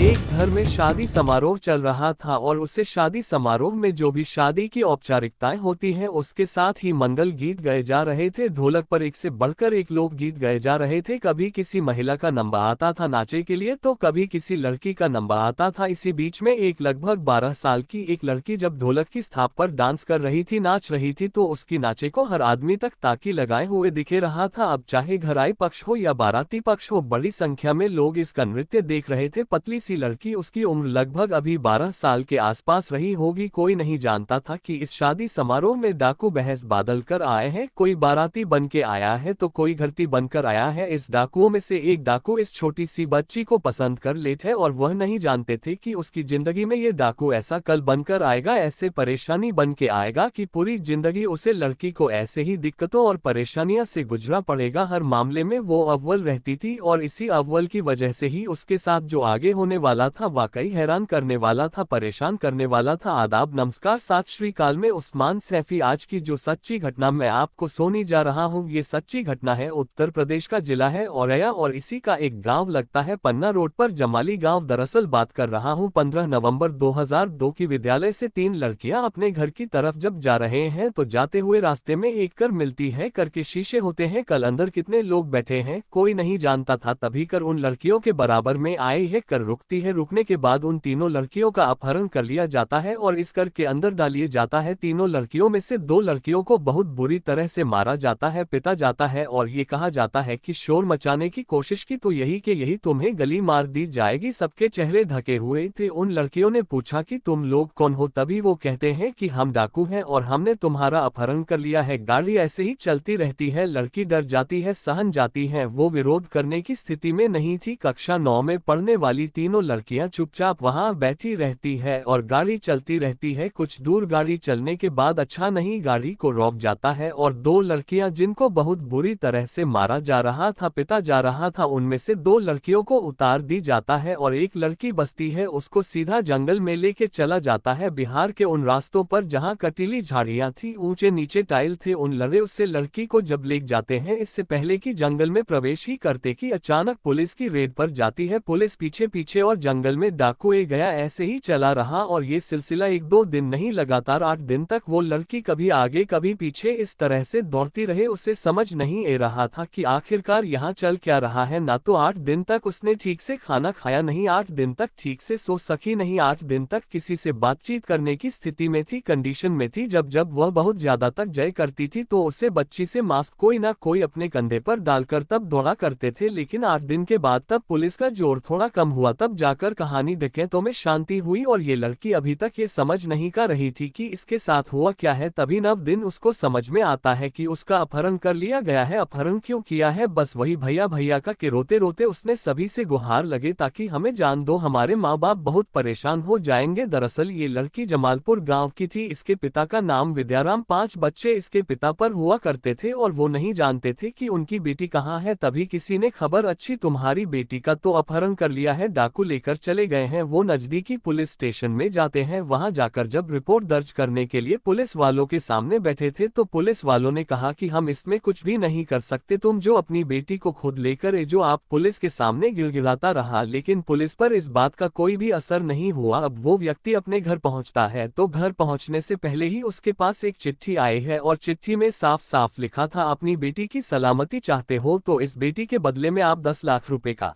एक घर में शादी समारोह चल रहा था और उसे शादी समारोह में जो भी शादी की औपचारिकताएं होती हैं उसके साथ ही मंगल गीत गाए जा रहे थे। ढोलक पर एक से बढ़कर एक लोक गीत गाए जा रहे थे। कभी किसी महिला का नंबर आता था नाचे के लिए तो कभी किसी लड़की का नंबर आता था। इसी बीच में एक लगभग 12 साल की एक लड़की जब ढोलक की स्थाप पर डांस कर रही थी, नाच रही थी, तो उसकी नाचे को हर आदमी तक ताकी लगाए हुए दिखे रहा था। अब चाहे घराई पक्ष हो या बाराती पक्ष हो, बड़ी संख्या में लोग इसका नृत्य देख रहे थे। पतली सी लड़की, उसकी उम्र लगभग अभी 12 साल के आसपास रही होगी। कोई नहीं जानता था कि इस शादी समारोह में डाकू बहस बादल कर आए हैं। कोई बाराती बन के आया है तो कोई घरती बनकर आया है। इस डाकुओं में से एक डाकू इस छोटी सी बच्ची को पसंद कर लेते और वह नहीं जानते थे कि उसकी जिंदगी में ये डाकू ऐसा कल बनकर आएगा, ऐसे परेशानी बन के आएगा कि पूरी जिंदगी उसे लड़की को ऐसे ही दिक्कतों और परेशानियों से गुजरना पड़ेगा। हर मामले में वो अव्वल रहती थी और इसी अव्वल की वजह से ही उसके साथ जो आगे होने वाला था वाकई हैरान करने वाला था, परेशान करने वाला था। आदाब, नमस्कार, सत श्री अकाल। में उस्मान सैफी। आज की जो सच्ची घटना मैं आपको सुनाने जा रहा हूँ, ये सच्ची घटना है। उत्तर प्रदेश का जिला है औरैया और इसी का एक गांव लगता है पन्ना रोड पर, जमाली गांव। दरअसल बात कर रहा हूँ 15 नवंबर 2002 की। विद्यालय से 3 लड़कियां अपने घर की तरफ जब जा रहे हैं तो जाते हुए रास्ते में एक कर मिलती है। कर के शीशे होते हैं, कल अंदर कितने लोग बैठे हैं कोई नहीं जानता था। तभी कर उन लड़कियों के बराबर में आई है। कर रुकती है, रुकने के बाद उन तीनों लड़कियों का अपहरण कर लिया जाता है और इस कर के अंदर डाल दिया जाता है। तीनों लड़कियों में से 2 लड़कियों को बहुत बुरी तरह से मारा जाता है, पिटा जाता है और ये कहा जाता है कि शोर मचाने की कोशिश की तो यही तुम्हें गली मार दी जाएगी। सबके चेहरे ढके हुए थे। उन लड़कियों ने पूछा कि तुम लोग कौन हो, तभी वो कहते हैं कि हम डाकू हैं और हमने तुम्हारा अपहरण कर लिया है। गाड़ी ऐसे ही चलती रहती है। लड़की डर जाती है, सहन जाती है, वो विरोध करने की स्थिति में नहीं थी। कक्षा 9 में पढ़ने वाली तीनों लड़कियां चुपचाप वहां बैठी रहती है और गाड़ी चलती रहती है। कुछ दूर गाड़ी चलने के बाद अच्छा नहीं गाड़ी को रोक जाता है और 2 लड़कियां जिनको बहुत बुरी तरह से मारा जा रहा था, पिटा जा रहा था, उनमें से 2 लड़कियों को उतार दी जाता है और एक लड़की बचती है, उसको सीधा जंगल में लेके चला जाता है। बिहार के उन रास्तों पर जहां कटीली झाड़ियां थी, ऊंचे नीचे टाइल थे, उन लड़े उससे लड़की को जब ले जाते हैं, इससे पहले कि जंगल में प्रवेश ही करते कि अचानक पुलिस की रेड पर जाती है। पुलिस पीछे पीछे और जंगल में डाकू ए गया। ऐसे ही चला रहा और ये सिलसिला 1-2 दिन नहीं, लगातार 8 दिन तक वो लड़की कभी आगे कभी पीछे इस तरह से दौड़ती रहे। उसे समझ नहीं आ रहा था कि आखिरकार यहाँ चल क्या रहा है। ना तो 8 दिन तक उसने ठीक से खाना खाया नहीं, 8 दिन तक ठीक से सो सकी नहीं, 8 दिन तक किसी से बातचीत करने की स्थिति में थी, कंडीशन में थी। जब जब वह बहुत ज्यादा तक जय करती थी तो उसे बच्ची से मास्क कोई ना कोई अपने कंधे पर डालकर तब दौड़ा करते थे। लेकिन 8 दिन के बाद तब पुलिस का जोर थोड़ा कम हुआ, तब जाकर कहानी डकैतों में शांति हुई और ये लड़की अभी तक ये समझ नहीं कर रही थी कि इसके साथ हुआ क्या है। तभी 9 दिन उसको समझ में आता है कि उसका अपहरण कर लिया गया है। अपहरण क्यों किया है? बस वही भैया भैया का के रोते रोते उसने सभी से गुहार लगे ताकि हमें जान दो, हमारे माँ बाप बहुत परेशान हो जाएंगे। दरअसल ये लड़की जमालपुर गांव की थी। इसके पिता का नाम विद्याराम। 5 बच्चे इसके पिता पर हुआ करते थे और वो नहीं जानते थे कि उनकी बेटी कहाँ है। तभी किसी ने खबर, अच्छी तुम्हारी बेटी का तो अपहरण कर लिया है, डाकू लेकर चले गए हैं। वो नजदीकी पुलिस स्टेशन में जाते हैं। वहां जाकर जब रिपोर्ट दर्ज करने के लिए पुलिस वालों के सामने बैठे थे तो पुलिस वालों ने कहा कि हम इसमें कुछ भी नहीं कर सकते, तुम जो अपनी बेटी को खुद लेकर जो आप पुलिस के सामने गिड़गिड़ाता रहा। लेकिन पुलिस पर इस बात का कोई भी असर नहीं हुआ। अब वो व्यक्ति अपने घर पहुंचता है तो घर पहुंचने से पहले ही उसके पास एक चिट्ठी आई है और चिट्ठी में साफ साफ लिखा था, अपनी बेटी की सलामती चाहते हो तो इस बेटी के बदले में आप 10 लाख रुपए का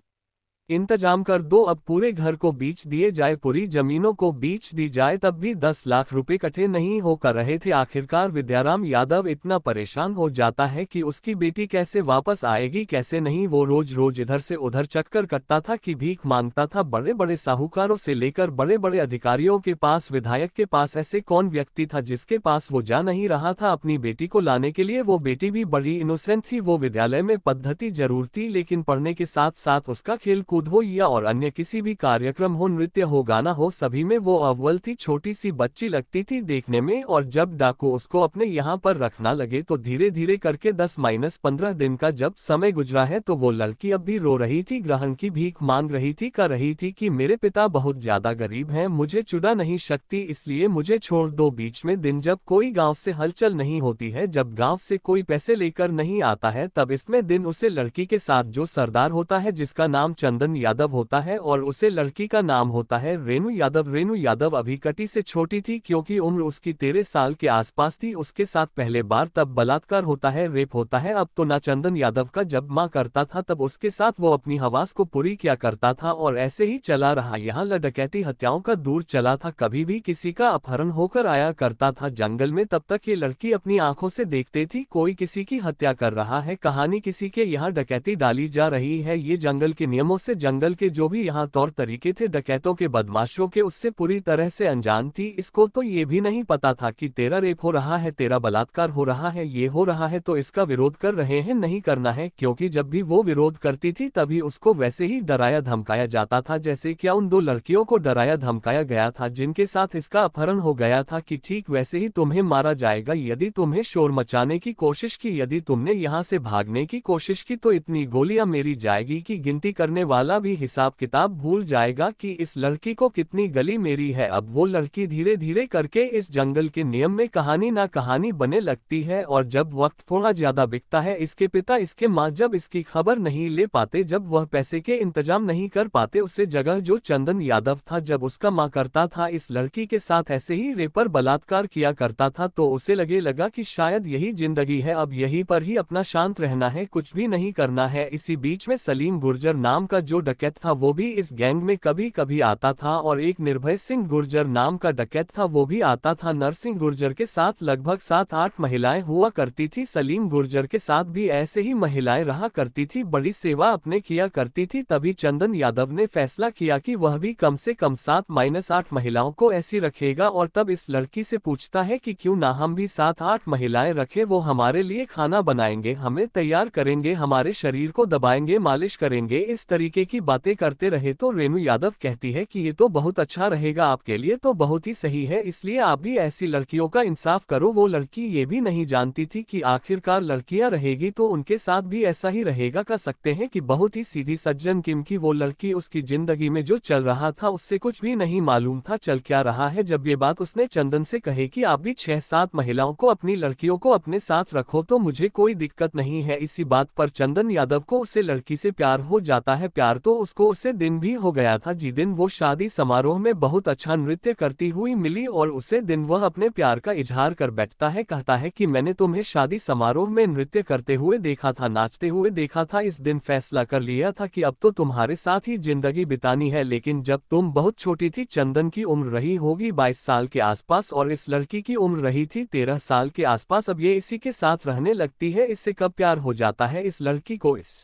इंतजाम कर दो। अब पूरे घर को बेच दिए जाए, पूरी जमीनों को बेच दी जाए, तब भी 10 लाख रुपए इकट्ठे नहीं हो कर रहे थे। आखिरकार विद्याराम यादव इतना परेशान हो जाता है कि उसकी बेटी कैसे वापस आएगी, कैसे नहीं। वो रोज रोज इधर से उधर चक्कर कटता था कि भीख मांगता था, बड़े बड़े साहूकारों से लेकर बड़े बड़े अधिकारियों के पास, विधायक के पास। ऐसे कौन व्यक्ति था जिसके पास वो जा नहीं रहा था अपनी बेटी को लाने के लिए? वो बेटी भी बड़ी इनोसेंट थी। वो विद्यालय में पद्धति जरूर थी लेकिन पढ़ने के साथ साथ उसका खेल कूद हो या और अन्य किसी भी कार्यक्रम हो, नृत्य हो, गाना हो, सभी में वो अव्वल थी। छोटी सी बच्ची लगती थी देखने में और जब डाकू उसको अपने यहाँ पर रखना लगे तो धीरे धीरे करके 10-15 दिन का जब समय गुजरा है तो वो लड़की अब भी रो रही थी, ग्रहण की भीख मांग रही थी, कह रही थी कि मेरे पिता बहुत ज्यादा गरीब हैं, मुझे चुरा नहीं सकती, इसलिए मुझे छोड़ दो। बीच में दिन जब कोई गाँव से हलचल नहीं होती है, जब गाँव से कोई पैसे लेकर नहीं आता है, तब इसमें दिन उसे लड़की के साथ जो सरदार होता है जिसका नाम चंदन चंदन यादव होता है और उसे लड़की का नाम होता है रेणु यादव। रेणु यादव अभी कटी से छोटी थी क्योंकि उम्र उसकी 13 साल के आसपास थी। उसके साथ पहले बार तब बलात्कार होता है, रेप होता है। अब तो ना चंदन यादव का जब मां करता था तब उसके साथ वो अपनी हवास को पूरी किया करता था और ऐसे ही चला रहा। यहाँ डकैती हत्याओं का दूर चला था, कभी भी किसी का अपहरण होकर आया करता था जंगल में, तब तक ये लड़की अपनी आंखों से देखती थी कोई किसी की हत्या कर रहा है, कहानी किसी के यहाँ डकैती डाली जा रही है। ये जंगल के नियमों से, जंगल के जो भी यहाँ तौर तरीके थे डकैतों के, बदमाशों के, उससे पूरी तरह से अनजान थी। इसको तो ये भी नहीं पता था कि तेरा रेप हो रहा है, तेरा बलात्कार हो रहा है, ये हो रहा है तो इसका विरोध कर रहे हैं, नहीं करना है। क्योंकि जब भी वो विरोध करती थी तभी उसको वैसे ही डराया धमकाया जाता था, जैसे क्या उन 2 लड़कियों को डराया धमकाया गया था जिनके साथ इसका अपहरण हो गया था कि ठीक वैसे ही तुम्हें मारा जाएगा यदि तुम्हें शोर मचाने की कोशिश की, यदि तुमने यहाँ से भागने की कोशिश की तो इतनी गोलियां मेरी जाएगी कि गिनती करने वाला भी हिसाब किताब भूल जाएगा कि इस लड़की को कितनी गली मेरी है। अब वो लड़की धीरे धीरे करके इस जंगल के नियम में कहानी ना कहानी बने लगती है और जब वक्त थोड़ा ज्यादा बिकता है, इसके पिता इसके माँ जब इसकी खबर नहीं ले पाते, जब वह पैसे के इंतजाम नहीं कर पाते, उसे जगह जो चंदन यादव था जब उसका माँ करता था इस लड़की के साथ ऐसे ही रेपर बलात्कार किया करता था, तो उसे लगा कि शायद यही जिंदगी है, अब यहीं पर ही अपना शांत रहना है, कुछ भी नहीं करना है। इसी बीच में सलीम गुर्जर नाम का जो डकैत था वो भी इस गैंग में कभी कभी आता था और एक निर्भय सिंह गुर्जर नाम का डकैत था वो भी आता था। नरसिंह गुर्जर के साथ लगभग 7-8 महिलाएं हुआ करती थी, सलीम गुर्जर के साथ भी ऐसे ही महिलाएं रहा करती थी, बड़ी सेवा अपने किया करती थी। तभी चंदन यादव ने फैसला किया कि वह भी कम से कम 7-8 महिलाओं को ऐसी रखेगा और तब इस लड़की से पूछता है कि क्यों ना हम भी 7-8 महिलाएं रखें, वो हमारे लिए खाना बनाएंगे, हमें तैयार करेंगे, हमारे शरीर को दबाएंगे, मालिश करेंगे, इस तरीके की बातें करते रहे। तो रेणु यादव कहती है कि ये तो बहुत अच्छा रहेगा आपके लिए, तो बहुत ही सही है, इसलिए आप भी ऐसी लड़कियों का इंसाफ करो। वो लड़की ये भी नहीं जानती थी कि आखिरकार लड़कियां रहेगी तो उनके साथ भी ऐसा ही रहेगा। कह सकते हैं कि बहुत ही सीधी सज्जन किम की वो लड़की, उसकी जिंदगी में जो चल रहा था उससे कुछ भी नहीं मालूम था चल क्या रहा है। जब ये बात उसने चंदन से कही कि आप भी 6-7 महिलाओं को, अपनी लड़कियों को अपने साथ रखो तो मुझे कोई दिक्कत नहीं है, इसी बात पर चंदन यादव को उसे लड़की से प्यार हो जाता है। प्यार तो उसको उसे दिन भी हो गया था जिस दिन वो शादी समारोह में बहुत अच्छा नृत्य करती हुई मिली और उसे दिन वह अपने प्यार का इजहार कर बैठता है, कहता है कि मैंने तुम्हें शादी समारोह में नृत्य करते हुए देखा था, नाचते हुए देखा था, इस दिन फैसला कर लिया था कि अब तो तुम्हारे साथ ही जिंदगी बितानी है। लेकिन जब तुम बहुत छोटी थी, चंदन की उम्र रही होगी 22 साल के आसपास और इस लड़की की उम्र रही थी 13 साल के आसपास, अब ये इसी के साथ रहने लगती है, इससे कब प्यार हो जाता है इस लड़की को इस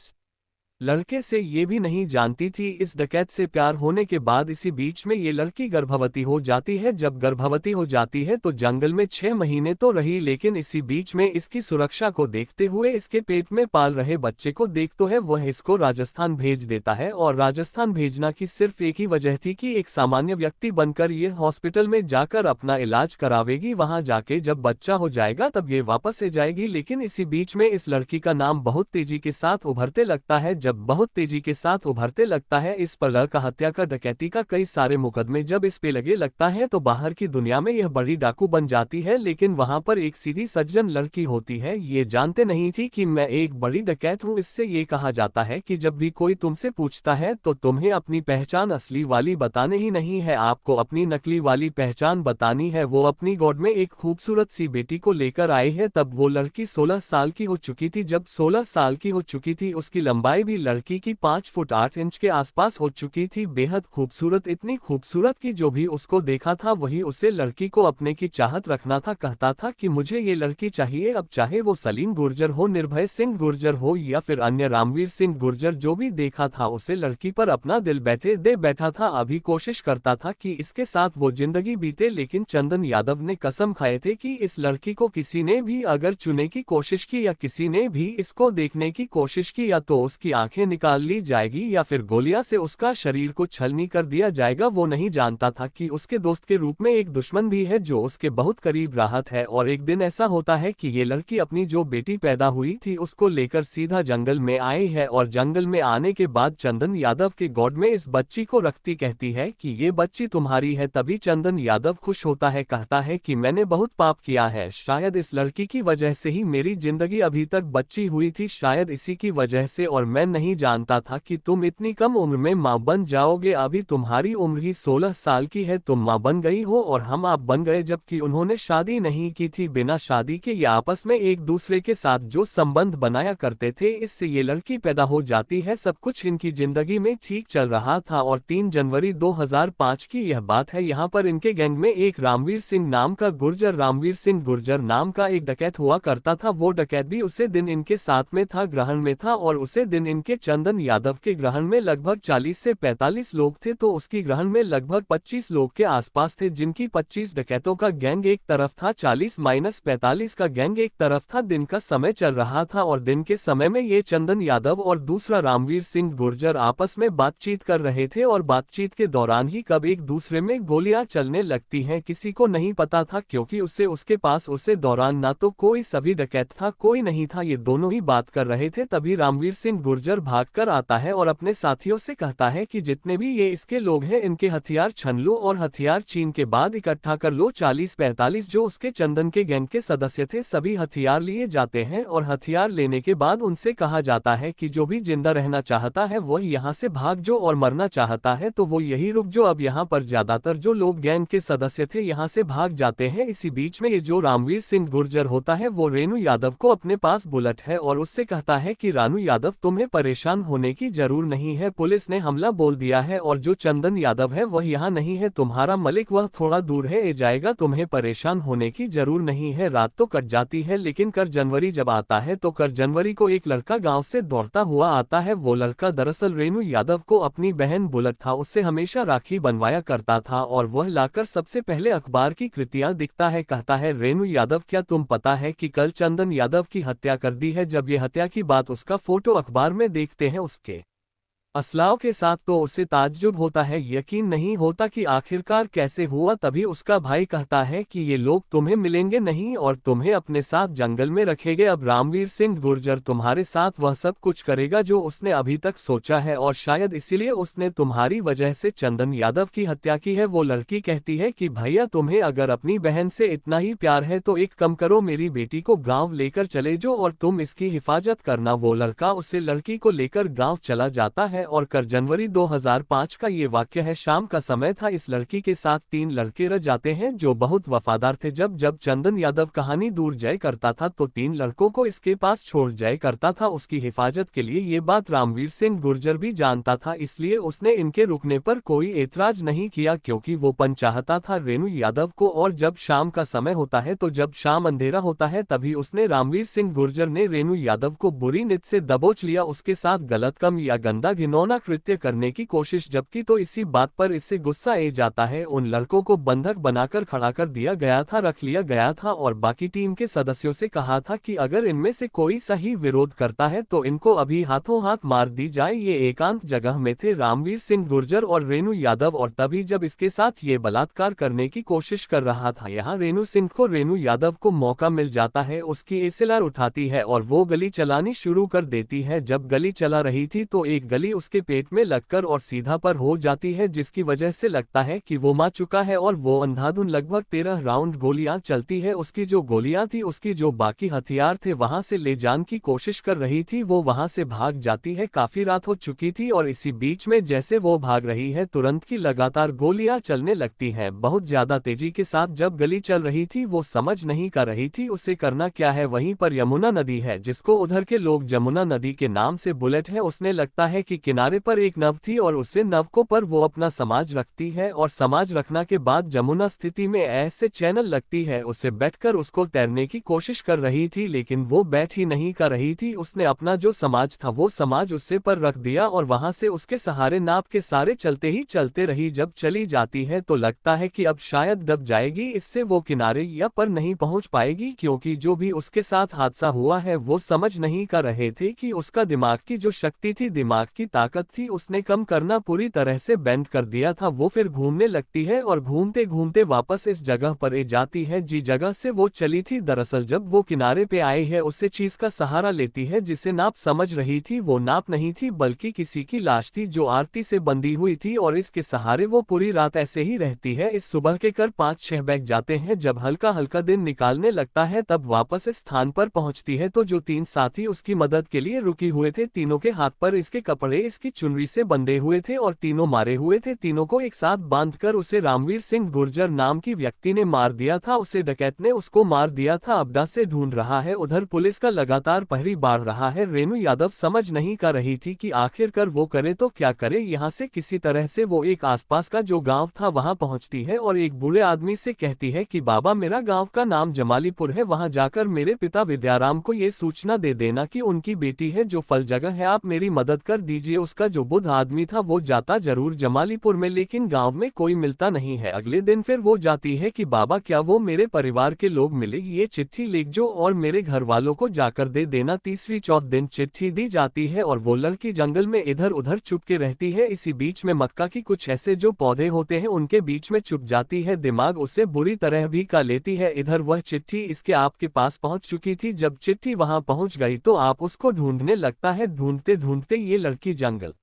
लड़के से ये भी नहीं जानती थी। इस डकैत से प्यार होने के बाद इसी बीच में ये लड़की गर्भवती हो जाती है। जब गर्भवती हो जाती है तो जंगल में 6 महीने तो रही, लेकिन इसी बीच में इसकी सुरक्षा को देखते हुए, इसके पेट में पाल रहे बच्चे को देखते हुए वह इसको राजस्थान भेज देता है। और राजस्थान भेजना की सिर्फ एक ही वजह थी कि एक सामान्य व्यक्ति बनकर ये हॉस्पिटल में जाकर अपना इलाज करावेगी, वहां जाके जब बच्चा हो जाएगा तब ये वापस आ जाएगी। लेकिन इसी बीच में इस लड़की का नाम बहुत तेजी के साथ उभरते लगता है। जब बहुत तेजी के साथ उभरते लगता है इस पर लड़का हत्या का, डकैती का कई सारे मुकदमे जब इस पे लगे लगता है तो बाहर की दुनिया में यह बड़ी डाकू बन जाती है। लेकिन वहां पर एक सीधी सज्जन लड़की होती है, ये जानते नहीं थी कि मैं एक बड़ी डकैत हूँ। इससे ये कहा जाता है कि जब भी कोई तुमसे पूछता है तो तुम्हें अपनी पहचान असली वाली बताने ही नहीं है, आपको अपनी नकली वाली पहचान बतानी है। वो अपनी गोद में एक खूबसूरत सी बेटी को लेकर आई है। तब वो लड़की 16 साल की हो चुकी थी। जब 16 साल की हो चुकी थी उसकी लंबाई भी लड़की की 5 फुट 8 इंच के आसपास हो चुकी थी, बेहद खूबसूरत, इतनी खूबसूरत कि जो भी उसको देखा था वही उसे लड़की को अपने की चाहत रखना था। कहता था कि मुझे ये लड़की चाहिए, अब चाहे वो सलीम गुर्जर हो, निर्भय सिंह गुर्जर हो या फिर अन्य रामवीर सिंह गुर्जर, जो भी देखा था उसे लड़की पर अपना दिल दे बैठा था। अभी कोशिश करता था कि इसके साथ वो जिंदगी बीते, लेकिन चंदन यादव ने कसम खाए थे कि इस लड़की को किसी ने भी अगर चुने की कोशिश की या किसी ने भी इसको देखने की कोशिश की, या तो उसकी आंखें निकाल ली जाएगी या फिर गोलियां से उसका शरीर को छलनी कर दिया जाएगा। वो नहीं जानता था कि उसके दोस्त के रूप में एक दुश्मन भी है जो उसके बहुत करीब राहत है। और एक दिन ऐसा होता है कि ये लड़की अपनी जो बेटी पैदा हुई थी उसको लेकर सीधा जंगल में आई है और जंगल में आने के बाद चंदन यादव के गोद में इस बच्ची को रखती, कहती है कि ये बच्ची तुम्हारी है। तभी चंदन यादव खुश होता है, कहता है कि मैंने बहुत पाप किया है, शायद इस लड़की की वजह से ही मेरी जिंदगी अभी तक बच्ची हुई थी, शायद इसी की वजह से, और मैं नहीं नहीं जानता था कि तुम इतनी कम उम्र में माँ बन जाओगे। अभी तुम्हारी उम्र ही 16 साल की है, तुम माँ बन गई हो और हम आप बन गए, जबकि उन्होंने शादी नहीं की थी। बिना शादी के ये आपस में एक दूसरे के साथ जो संबंध बनाया करते थे, इससे ये लड़की पैदा हो जाती है। सब कुछ इनकी जिंदगी में ठीक चल रहा था और 3 जनवरी 2005 की यह बात है। यहाँ पर इनके गैंग में एक रामवीर सिंह नाम का गुर्जर नाम का एक डकैत हुआ करता था। वो डकैत भी उसे दिन इनके साथ में था, ग्रहण में था, और उसे दिन इनके चंदन यादव के ग्रहण में लगभग 40 से 45 लोग थे, तो उसकी ग्रहण में लगभग 25 लोग के आसपास थे, जिनकी 25 डकैतों का गैंग एक तरफ था, 40-45 का गैंग एक तरफ था। दिन का समय चल रहा था और दिन के समय में ये चंदन यादव और दूसरा रामवीर सिंह गुर्जर आपस में बातचीत कर रहे थे और बातचीत के दौरान ही कब एक दूसरे में गोलियां चलने लगती हैं, किसी को नहीं पता था, क्योंकि उसके पास उसे दौरान ना तो कोई सभी डकैत था, कोई नहीं था। ये दोनों ही बात कर रहे थे, तभी रामवीर सिंह गुर्जर भागकर आता है और अपने साथियों से कहता है कि जितने भी ये इसके लोग हैं, इनके हथियार छीन लो और हथियार छीन के बाद इकट्ठा कर लो। 40-45 जो उसके चंदन के गैंग के सदस्य थे, सभी हथियार लिए जाते हैं और हथियार लेने के बाद उनसे कहा जाता है कि जो भी जिंदा रहना चाहता है वो यहाँ से भाग जो, और मरना चाहता है तो वो यही रुक जो। अब यहाँ पर ज्यादातर जो लोग गैंग के सदस्य थे यहाँ से भाग जाते हैं। इसी बीच में ये जो रामवीर सिंह गुर्जर होता है वो रेणु यादव को अपने पास बुलेट है और उससे कहता है कि रानू यादव, तुम्हें परेशान होने की जरूर नहीं है, पुलिस ने हमला बोल दिया है और जो चंदन यादव है वह यहाँ नहीं है, तुम्हारा मलिक वह थोड़ा दूर है, ए जाएगा, तुम्हें परेशान होने की जरूर नहीं है। रात तो कट जाती है, लेकिन कर जनवरी जब आता है तो कर जनवरी को एक लड़का गाँव से दौड़ता हुआ आता है। वो लड़का दरअसल रेणु यादव को अपनी बहन बुलेट था, उससे हमेशा राखी बनवाया करता था और वह लाकर सबसे पहले अखबार की कृतियां दिखता है। कहता है, रेणु यादव, क्या तुम पता है कि कल चंदन यादव की हत्या कर दी है। जब ये हत्या की बात उसका फोटो अखबार में देखते हैं उसके असलाव के साथ, तो उसे ताज्जुब होता है, यकीन नहीं होता कि आखिरकार कैसे हुआ। तभी उसका भाई कहता है कि ये लोग तुम्हें मिलेंगे नहीं और तुम्हें अपने साथ जंगल में रखेंगे। अब रामवीर सिंह गुर्जर तुम्हारे साथ वह सब कुछ करेगा जो उसने अभी तक सोचा है और शायद इसीलिए उसने तुम्हारी वजह से चंदन यादव की हत्या की है। वो लड़की कहती है कि भैया, तुम्हें अगर अपनी बहन से इतना ही प्यार है तो एक कम करो, मेरी बेटी को गाँव लेकर चले जो और तुम इसकी हिफाजत करना। वो लड़का उसे लड़की को लेकर गाँव चला जाता है और कर जनवरी 2005 का ये वाक्य है। शाम का समय था, इस लड़की के साथ 3 लड़के रह जाते हैं जो बहुत वफादार थे। जब जब चंदन यादव कहानी दूर जाया करता था तो 3 लड़कों को इसके पास छोड़ जाया करता था उसकी हिफाजत के लिए। ये बात रामवीर सिंह गुर्जर भी जानता था, इसलिए उसने इनके रुकने पर कोई एतराज नहीं किया, क्योंकि वो पन चाहता था रेणु यादव को। और जब शाम का समय होता है, तो जब शाम अंधेरा होता है, तभी उसने रामवीर सिंह गुर्जर ने रेणु यादव को बुरी नीयत से दबोच लिया, उसके साथ गलत काम या गंदा घिनौना कृत्य करने की कोशिश। जबकि तो इसी बात पर इससे गुस्सा आ जाता है। उन लड़कों को बंधक बनाकर खड़ा कर दिया गया था, रख लिया गया था और बाकी टीम के सदस्यों से कहा था कि अगर इनमें से कोई सही विरोध करता है तो इनको अभी हाथों हाथ मार दी जाए। ये एकांत जगह में थे रामवीर सिंह गुर्जर और रेणु यादव, और तभी जब इसके साथ ये बलात्कार करने की कोशिश कर रहा था, यहाँ रेणु सिंह को रेणु यादव को मौका मिल जाता है। उसकी एसएलआर उठाती है और वो गली चलानी शुरू कर देती है। जब गली चला रही थी तो एक गली उसके पेट में लगकर और सीधा पर हो जाती है, जिसकी वजह से लगता है कि वो मार चुका है और वो अंधाधुन लगभग 13 राउंड गोलियां चलती है। उसकी जो गोलियां थी, उसकी जो बाकी हथियार थे वहां से ले जाने की कोशिश कर रही थी, वो वहां से भाग जाती है। काफी रात हो चुकी थी और इसी बीच में जैसे वो भाग रही है, तुरंत की लगातार गोलियां चलने लगती हैं बहुत ज्यादा तेजी के साथ। जब गली चल रही थी वो समझ नहीं कर रही थी उसे करना क्या है। वहीं पर यमुना नदी है, जिसको उधर के लोग जमुना नदी के नाम से बुलेट है। उसने लगता है कि किनारे पर एक नव थी और उसे नवकों पर वो अपना समाज रखती है और समाज रखना के बाद जमुना स्थिति में ऐसे चैनल लगती है, उसे बैठकर उसको तैरने की कोशिश कर रही थी, लेकिन वो बैठ ही नहीं कर रही थी। उसने अपना जो समाज था वो समाज उससे पर रख दिया और वहां से उसके सहारे नाव के सारे चलते ही चलते रही। जब चली जाती है तो लगता है कि अब शायद दब जाएगी, इससे वो किनारे या पर नहीं पहुंच पाएगी, क्योंकि जो भी उसके साथ हादसा हुआ है वो समझ नहीं कर रहे थे कि उसका दिमाग की जो शक्ति थी, दिमाग की ताकत थी उसने कम करना पूरी तरह से बैंड कर दिया था। वो फिर घूमने लगती है और घूमते घूमते वापस इस जगह पर जाती है जी जगह से वो चली थी। दरअसल जब वो किनारे पे आई है उससे चीज का सहारा लेती है जिसे नाप समझ रही थी वो नाप नहीं थी बल्कि किसी की लाश थी जो आरती से बंधी हुई थी और इसके सहारे वो पूरी रात ऐसे ही रहती है। इस सुबह के कर 5-6 बैग जाते हैं। जब हल्का हल्का दिन निकालने लगता है तब वापस इस स्थान पर पहुंचती है तो जो 3 साथी उसकी मदद के लिए रुकी हुए थे तीनों के हाथ पर इसके कपड़े इसकी चुनरी से बंधे हुए थे और तीनों मारे हुए थे। तीनों को एक साथ बांधकर उसे रामवीर सिंह गुर्जर नाम की व्यक्ति ने मार दिया था। उसे डकैत ने उसको मार दिया था। अब्दा से ढूंढ रहा है। उधर पुलिस का लगातार पहरी बाढ़ रहा है। रेणु यादव समझ नहीं कर रही थी कि आखिरकार वो करे तो क्या करे। यहाँ से किसी तरह से वो एक आसपास का जो गांव था वहां पहुंचती है और एक बूढ़े आदमी से कहती है कि बाबा मेरा गांव का नाम जमालीपुर है, वहां जाकर मेरे पिता विद्याराम को ये सूचना दे देना कि उनकी बेटी है जो फल जगह है, आप मेरी मदद कर दीजिए। उसका जो बुद्ध आदमी था वो जाता जरूर जमालीपुर में लेकिन गांव में कोई मिलता नहीं है। अगले दिन फिर वो जाती है कि बाबा क्या वो मेरे परिवार के लोग मिले, ये चिट्ठी लिख जो और मेरे घर वालों को जाकर दे देना। तीसरी चौथ दिन चिट्ठी दी जाती है और वो लड़की जंगल में इधर उधर चुप के रहती है। इसी बीच में मक्का की कुछ ऐसे जो पौधे होते हैं उनके बीच में चुप जाती है। दिमाग उसे बुरी तरह भी का लेती है। इधर वह चिट्ठी इसके आपके पास पहुंच चुकी थी। जब चिट्ठी वहां पहुंच गई तो आप उसको ढूंढने लगता है। ढूंढते ढूंढते ये लड़की जंगल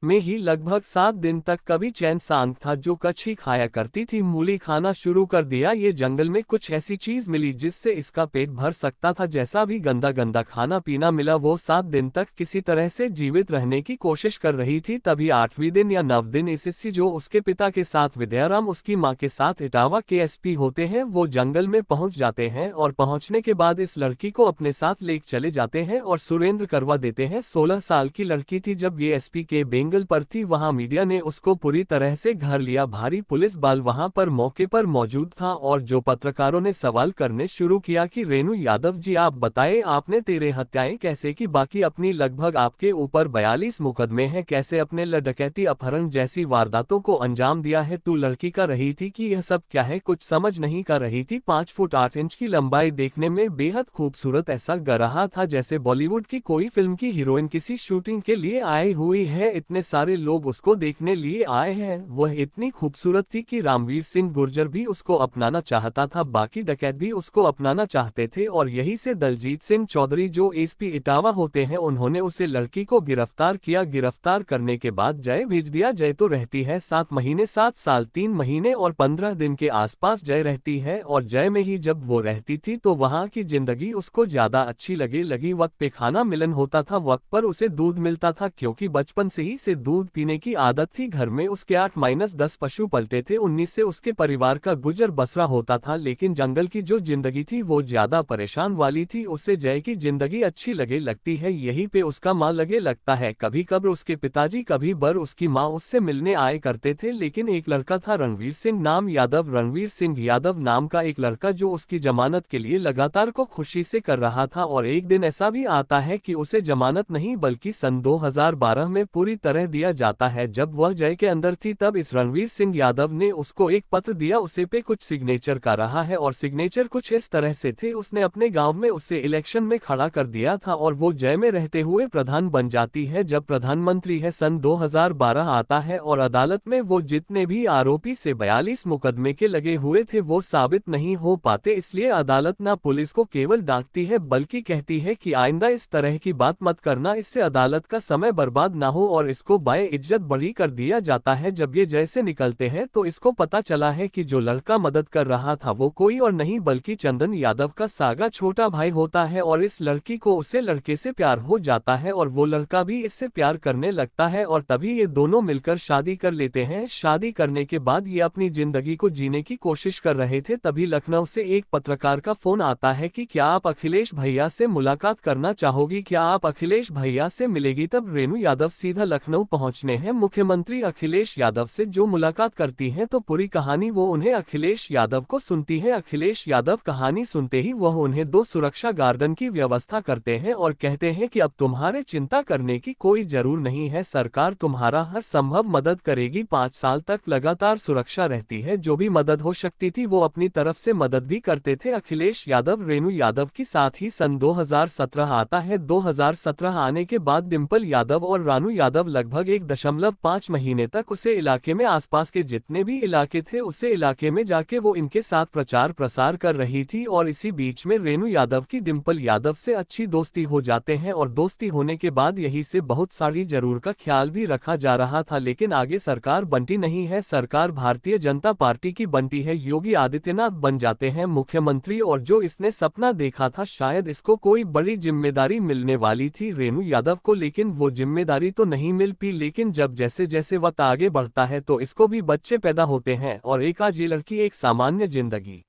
में ही लगभग 7 दिन तक कभी चैन सांग था। जो कच्ची खाया करती थी मूली खाना शुरू कर दिया। ये जंगल में कुछ ऐसी चीज मिली जिससे इसका पेट भर सकता था। जैसा भी गंदा गंदा खाना पीना मिला वो 7 दिन तक किसी तरह से जीवित रहने की कोशिश कर रही थी। तभी 8वें दिन या 9वें दिन एसएससी जो उसके पिता के साथ विद्याराम उसकी माँ के साथ इटावा के एसपी होते हैं वो जंगल में पहुंच जाते हैं और पहुंचने के बाद इस लड़की को अपने साथ ले चले जाते हैं और सुरेंद्र करवा देते हैं। 16 साल की लड़की थी जब ये एसपी के बेंगल पर थी। वहां मीडिया ने उसको पूरी तरह से घर लिया। भारी पुलिस बल वहां पर मौके पर मौजूद था और जो पत्रकारों ने सवाल करने शुरू किया कि रेणु यादव जी आप बताएं आपने 13 हत्याएं कैसे की, बाकी अपनी लगभग आपके ऊपर 42 मुकदमे हैं, कैसे अपने डकैती अपहरण जैसी वारदातों को अंजाम दिया है। तू लड़की का रही थी कि यह सब क्या है, कुछ समझ नहीं कर रही थी। 5 फुट 8 इंच की लंबाई, देखने में बेहद खूबसूरत, ऐसा लग रहा था जैसे बॉलीवुड की कोई फिल्म की हीरोइन किसी शूटिंग के लिए आई हुई है। इतने सारे लोग उसको देखने लिए आए हैं। वह इतनी खूबसूरत थी कि रामवीर सिंह गुर्जर भी उसको अपनाना चाहता था, बाकी डकैत भी उसको अपनाना चाहते थे और यही से दलजीत सिंह चौधरी जो एसपी इटावा होते हैं उन्होंने उसे लड़की को गिरफ्तार किया। गिरफ्तार करने के बाद जय भेज दिया। जय तो रहती है 7 महीने 7 साल 3 महीने और 15 दिन के आसपास जय रहती है और जय में ही जब वो रहती थी तो वहाँ की जिंदगी उसको ज्यादा अच्छी लगी। वक्त पे खाना मिलन होता था, वक्त पर उसे दूध मिलता था क्योंकि बचपन से ही से दूध पीने की आदत थी। घर में उसके 8-10 पशु पलते थे। 19 से उसके परिवार का गुजर बसरा होता था। लेकिन जंगल की जो जिंदगी थी वो ज्यादा परेशान वाली थी। उसे जय की जिंदगी अच्छी लगती है। यहीं पे उसका माँ लगता है। कभी कभी उसके पिताजी कभी बर उसकी माँ उससे मिलने आए करते थे। लेकिन एक लड़का था रणवीर सिंह नाम यादव, रणवीर सिंह यादव नाम का एक लड़का जो उसकी जमानत के लिए लगातार को खुशी से कर रहा था। और एक दिन ऐसा भी आता है कि उसे जमानत नहीं बल्कि सन 2012 में पूरी तरह दिया जाता है। जब वह जय के अंदर थी तब इस रणवीर सिंह यादव ने उसको एक पत्र दिया। उसे पे कुछ सिग्नेचर का रहा है और सिग्नेचर कुछ इस तरह से थे। उसने अपने गांव में उसे इलेक्शन में खड़ा कर दिया था और वो जय में रहते हुए प्रधान बन जाती है। जब प्रधानमंत्री है सन 2012 आता है और अदालत में वो जितने भी आरोपी से 42 मुकदमे के लगे हुए थे वो साबित नहीं हो पाते। इसलिए अदालत ना पुलिस को केवल डांटती है बल्कि कहती है कि आइंदा इस तरह की बात मत करना, इससे अदालत का समय बर्बाद ना हो और इसको बाय इज्जत बरी कर दिया जाता है। जब ये जय से निकलते हैं तो इसको पता चला है कि जो लड़का मदद कर रहा था वो कोई और नहीं बल्कि चंदन यादव का सागा छोटा भाई होता है और इस लड़की को उसे लड़के से प्यार हो जाता है और वो लड़का भी इससे प्यार करने लगता है और तभी ये दोनों मिलकर शादी कर लेते हैं। शादी करने के बाद ये अपनी जिंदगी को जीने की कोशिश कर रहे थे। तभी लखनऊ से एक पत्रकार का फोन आता है कि क्या आप अखिलेश भैया से मुलाकात करना चाहोगी, क्या आप अखिलेश भैया से मिलेगी। तब रेणु यादव सीधा लखनऊ पहुंचने हैं मुख्यमंत्री अखिलेश यादव से। जो मुलाकात करती हैं तो पूरी कहानी वो उन्हें अखिलेश यादव को सुनती है। अखिलेश यादव कहानी सुनते ही वह उन्हें 2 सुरक्षा गार्डन की व्यवस्था करते हैं और कहते हैं कि अब तुम्हारे चिंता करने की कोई जरूर नहीं है, सरकार तुम्हारा हर संभव मदद करेगी। 5 साल तक लगातार सुरक्षा रहती है। जो भी मदद हो सकती थी वो अपनी तरफ से मदद भी करते थे अखिलेश यादव रेणु यादव की। साथ ही सन 2017 आता है। 2017 आने के बाद डिम्पल यादव और रानू यादव लगभग 1.5 महीने तक उसे इलाके में आसपास के जितने भी इलाके थे उसे इलाके में जाके वो इनके साथ प्रचार प्रसार कर रही थी। और इसी बीच में रेणु यादव की डिम्पल यादव से अच्छी दोस्ती हो जाते हैं और दोस्ती होने के बाद यही से बहुत सारी जरूर का ख्याल भी रखा जा रहा था। लेकिन आगे सरकार बनती नहीं है, सरकार भारतीय जनता पार्टी की बनती है, योगी आदित्यनाथ बन जाते हैं मुख्यमंत्री। और जो इसने सपना देखा था शायद इसको कोई बड़ी जिम्मेदारी मिलने वाली थी रेणु यादव को, लेकिन वो जिम्मेदारी तो नहीं मिल पी। लेकिन जब जैसे जैसे वक्त आगे बढ़ता है तो इसको भी बच्चे पैदा होते हैं और एक आज ये लड़की एक सामान्य जिंदगी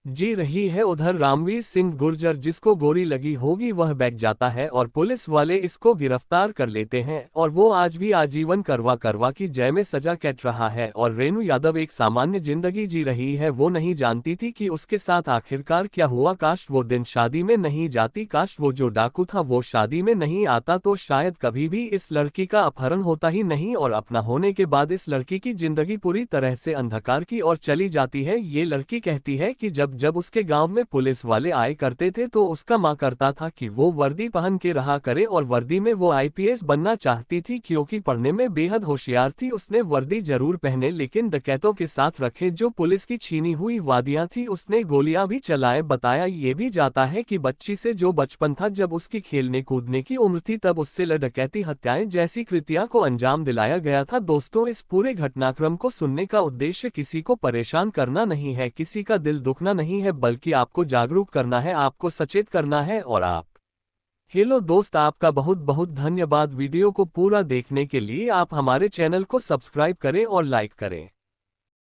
जी रही है। उधर रामवीर सिंह गुर्जर जिसको गोली लगी होगी वह बैठ जाता है और पुलिस वाले इसको गिरफ्तार कर लेते हैं और वो आज भी आजीवन करवा करवा की जय में सजा काट रहा है। और रेणु यादव एक सामान्य जिंदगी जी रही है, वो नहीं जानती थी कि उसके साथ आखिरकार क्या हुआ। काश वो दिन शादी में नहीं जाती, काश वो जो डाकू था वो शादी में नहीं आता, तो शायद कभी भी इस लड़की का अपहरण होता ही नहीं और अपना होने के बाद इस लड़की की जिंदगी पूरी तरह से अंधकार की ओर चली जाती है। ये लड़की कहती है कि जब उसके गांव में पुलिस वाले आए करते थे तो उसका मां करता था कि वो वर्दी पहन के रहा करे और वर्दी में वो आईपीएस बनना चाहती थी क्योंकि पढ़ने में बेहद होशियार थी। उसने वर्दी जरूर पहने लेकिन डकैतों के साथ रखे जो पुलिस की छीनी हुई वादियां थी उसने गोलियां भी चलाए। बताया ये भी जाता है कि बच्ची से जो बचपन था जब उसकी खेलने कूदने की उम्र थी तब उससे डकैती हत्याएं जैसी कृतियां को अंजाम दिलाया गया था। दोस्तों, इस पूरे घटनाक्रम को सुनने का उद्देश्य किसी को परेशान करना नहीं है, किसी का दिल दुखना नहीं है, बल्कि आपको जागरूक करना है, आपको सचेत करना है। और आप हेलो दोस्त, आपका बहुत बहुत धन्यवाद वीडियो को पूरा देखने के लिए। आप हमारे चैनल को सब्सक्राइब करें और लाइक करें।